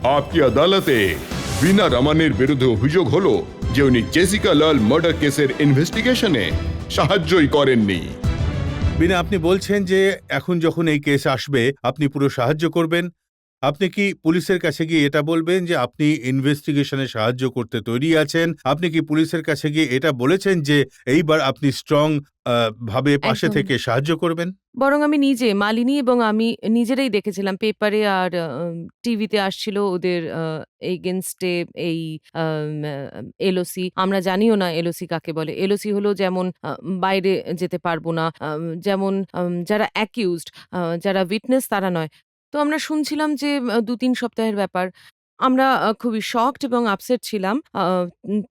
आपकी আদালতে বিনা রমনের বিরুদ্ধে অভিযোগ হলো যে উনি জেসিকা লাল মার্ডার কেসের ইনভেস্টিগেশনে সাহায্যই করেননি। বিনা, আপনি বলছেন যে এখন যখন এই কেস আসবে আপনি পুরো সাহায্য করবেন। আপনি কি পুলিশের কাছে গিয়ে এটা বলবেন যে আপনি ইনভেস্টিগেশনে সাহায্য করতে তৈরি আছেন? আপনি কি পুলিশের কাছে গিয়ে এটা বলেছেন যে এইবার আপনি স্ট্রং ভাবে পাশে একদম। থেকে সাহায্য করবেন? বরং আমি নিজে, মালিনী এবং আমি নিজেরাই দেখেছিলাম পেপারে আর টিভিতে আসছিল ওদের এগেইনস্ট এ এই এলওসি। আমরা জানিও না এলওসি কাকে বলে। এলওসি হলো যেমন বাইরে যেতে পারবো না। যেমন যারা অ্যাকিউজড, যারা উইটনেস তারা নয়। তো আমরা শুনছিলাম যে ২-৩ সপ্তাহের ব্যাপার। আমরা খুবই শকড এবং আপসেট ছিলাম।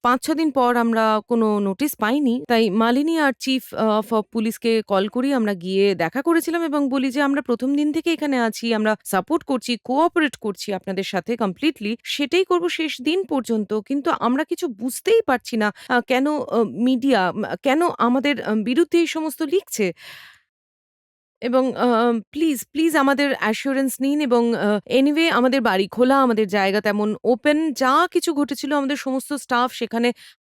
৫-৬ দিন পর আমরা কোনো নোটিস পাইনি। তাই মালিনী আর চিফ অফ পুলিশকে কল করি। আমরা গিয়ে দেখা করেছিলাম এবং বলি যে, "আমরা ১ম দিন থেকে এখানে আছি। আমরা সাপোর্ট করছি, কোঅপারেট করছি আপনাদের সাথে কমপ্লিটলি। সেটাই করব শেষ দিন পর্যন্ত। কিন্তু আমরা কিছু বুঝতেই পারছি না কেন মিডিয়া কেন আমাদের বিরুদ্ধে এই সমস্ত লিখছে?" এবং প্লিজ, প্লিজ আমাদের অ্যাসুরেন্স নিন এবং এনিওয়ে আমাদের বাড়ি খোলা, আমাদের জায়গা তেমন ওপেন। যা কিছু ঘটেছিল আমাদের সমস্ত স্টাফ সেখানে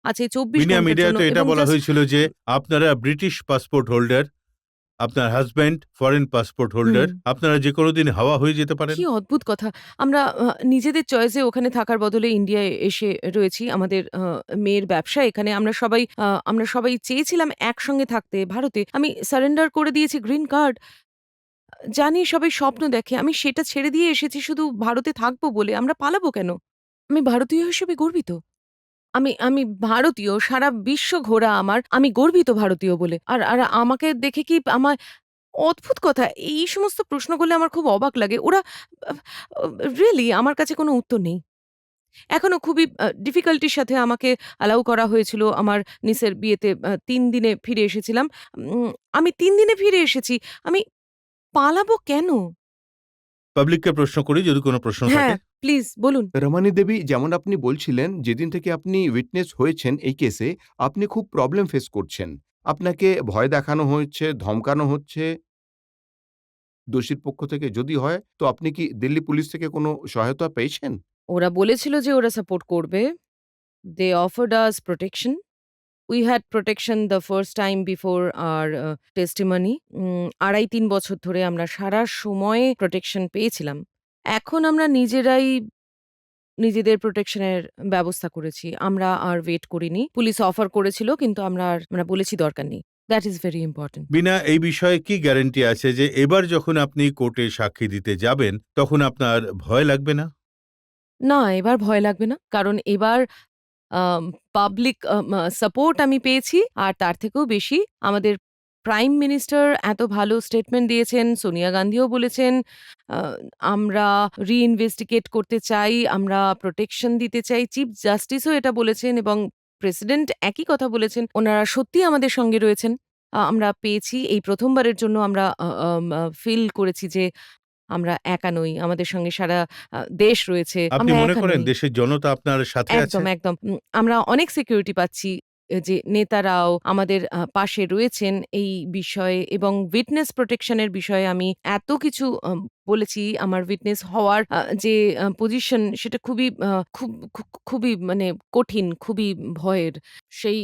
আছে ২৪ মিডিয়া ঘন্টার জন্য মিডিয়াতে এটা এবং বলা জাস্ট হয়েছিল যে আপনারা ব্রিটিশ পাসপোর্ট হোল্ডার, আপনার হাজব্যান্ড ফরেন পাসপোর্ট হুম। হোল্ডার, আপনারা যে কোনো দিন হাওয়া হয়ে যেতে পারেন। কি অদ্ভুত কথা! আমরা নিজেদের চয়েসে ওখানে থাকার বদলে ইন্ডিয়ায় এসে রয়েছি। আমাদের মেয়ের ব্যবসা এখানে। আমরা সবাই চেয়েছিলাম একসঙ্গে থাকতে ভারতে। আমি সারেন্ডার করে দিয়েছি গ্রিন কার্ড। জানি সবাই স্বপ্ন দেখে। আমি সেটা ছেড়ে দিয়ে এসেছি শুধু ভারতে থাকবো বলে। আমরা পালাবো কেন? আমি ভারতীয় হিসেবে গর্বিত। আমি আমি ভারতীয়, সারা বিশ্ব ঘোরা আমার। আমি গর্বিত ভারতীয় বলে। আর আমাকে দেখে কি আমায় অদ্ভুত কথা। এই সমস্ত প্রশ্ন করলে আমার খুব অবাক লাগে। ওরা আ রিয়ালি আমার কাছে কোনো উত্তর নেই। এখনো খুবই ডিফিকাল্টির সাথে আমাকে অ্যালাউ করা হয়েছিল আমার নিসের বিয়েতে। ৩ দিনে ফিরে এসেছিলাম। আমি ৩ দিনে ফিরে এসেছি। আমি পালাবো কেন? পাবলিককে প্রশ্ন করি যদি কোনো প্রশ্ন হ্যাঁ, থাকে। প্লিজ বলুন। রমানী দেবী, যেমন আপনি বলছিলেন যেদিন থেকে আপনি উইটনেস হয়েছেন এই কেসে আপনি খুব প্রবলেম ফেস করছেন। আপনাকে ভয় দেখানো হচ্ছে, ধমকানো হচ্ছে দোষীর পক্ষ থেকে। যদি হয় তো আপনি কি দিল্লি পুলিশ থেকে কোনো সহায়তা পেয়েছেন? ওরা বলেছিল যে ওরা সাপোর্ট করবে। They offered us protection. We had protection the first time before our testimony. ২.৫-৩ বছর ধরে আমরা সারা সময়ে প্রটেকশন পেয়েছিলাম। এখন আমরা নিজেরাই নিজেদের প্রটেকশন এর ব্যবস্থা করেছি। আমরা আর ওয়েট করিনি। পুলিশ অফার করেছিল কিন্তু আমরা বলেছি দরকার নেই। That is very important. Bina, এই বিষয়ে কি গ্যারান্টি আছে যে এবার যখন আপনি কোর্টে সাক্ষী দিতে যাবেন তখন আপনার ভয় লাগবে না? না, এবার ভয় লাগবে না। কারণ এবার আম পাবলিক সাপোর্ট আমি পেয়েছি। আর তার থেকেও বেশি আমাদের প্রাইম মিনিস্টার এত ভালো স্টেটমেন্ট দিয়েছেন, সোনিয়া গান্ধীও বলেছেন, আ আমরা রি-ইনভেস্টিগেট করতে চাই, আমরা প্রোটেকশন দিতে চাই। চিফ জাস্টিসও এটা বলেছেন এবং প্রেসিডেন্ট একই কথা বলেছেন। উনারা সত্যিই আমাদের সঙ্গে রয়েছেন। আমরা পেয়েছি এই ১ম বারের জন্য আমরা আ আম আ ফিল করেছি যে আমরা একা নই। আমাদের সঙ্গে সারা দেশ রয়েছে। আপনি আমরা মনে একা করেন নই। দেশের জনতা আপনার সাথে আছে? একদম, একদম। আমরা অনেক সিকিউরিটি পাচ্ছি। যে নেতারাও আমাদের পাশে রয়েছেন এই বিষয়ে এবং উইটনেস প্রোটেকশন এর বিষয়ে আমি এত কিছু বলেছি। আমার উইটনেস হওয়ার যে পজিশন সেটা খুবই খুবই মানে কঠিন, খুবই ভয়ের। সেই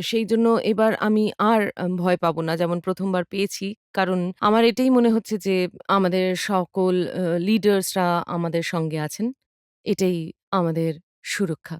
সেইজন্য এবার আমি আর ভয় পাবো না যেমন ১ম বার পেয়েছি। কারণ আমার এটাই মনে হচ্ছে যে আমাদের সকল লিডার্সরা আমাদের সঙ্গে আছেন। এটাই আমাদের সুরক্ষা।